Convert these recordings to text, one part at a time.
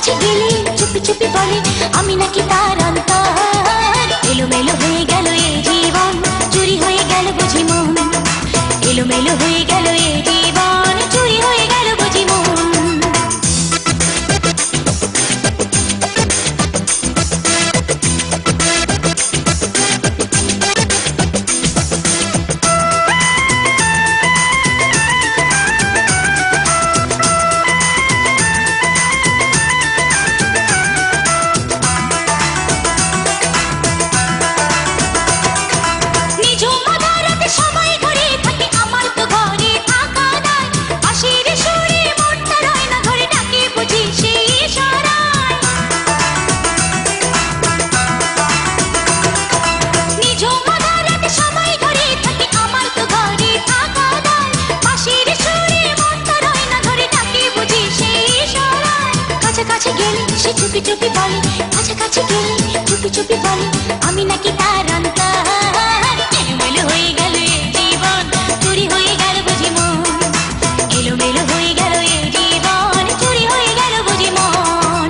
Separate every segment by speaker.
Speaker 1: কাছে গেলে চুপি চুপি বলে আমি নাকি তার অন্তর। এলোমেলো হয়ে গেল এই জীবন, চুরি হয়ে গেল বুঝি মন। এলোমেলো হয়ে গেল এই জীবন, চুরি হয়ে গেল বুঝি মন। কাছে গেলে সে চুপি চুপি বলে, কাছাকাছি গেলে চুপি চুপি বলে আমি নাকি তার অন্তর। এলোমেলো হয়ে গেল এই জীবন, চুরি হয়ে গেল বুঝি মন। এলোমেলো হয়ে গেল এই জীবন, চুরি হয়ে গেল বুঝি মন।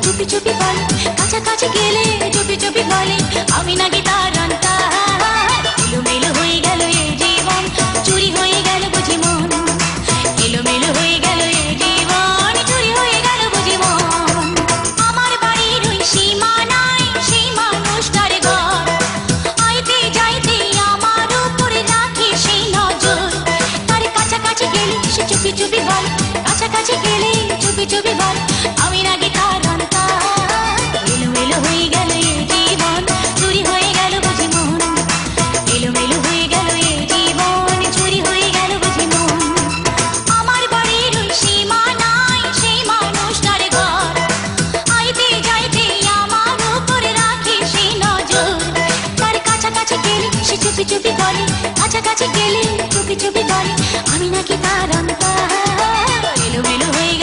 Speaker 1: চুপি চুপি বলে, কাছাকাছি গেলে চুপি চুপি বলে আমি নাকি তার অন্তর। এলোমেলো হয়ে গেল এই জীবন, চুরি হয়ে গেল বুঝি মন। এলোমেলো হয়ে গেল এই জীবন, চুরি হয়ে গেল বুঝি মন। আমার বাড়ির ওই সীমানায় সেই মানুষটার ঘর, আইতে যাইতে আমার উপরে রাখে সেই নজর। তার কাছাকাছি গেলে সে চুপি চুপি বলে, কাছাকাছি গেলে চুপি চুপি বলে আমি নাকি তার অন্তর। এলোমেলো হয়ে গেল এই জীবন, চুরি হয়ে গেল বুঝি মন। এলোমেলো হয়ে গেল এই জীবন, চুরি হয়ে গেল বুঝি মন। আমার বাড়ির ওই সীমানায় সেই মানুষটার ঘর, আইতে যাইতে আমার উপরে রাখে সেই নজর। তার কাছাকাছি গেলে সে চুপি চুপি বলে, কাছাকাছি গেলে চুপি চুপি বলে আমি নাকি তার অন্তর। এলোমেলো হয়ে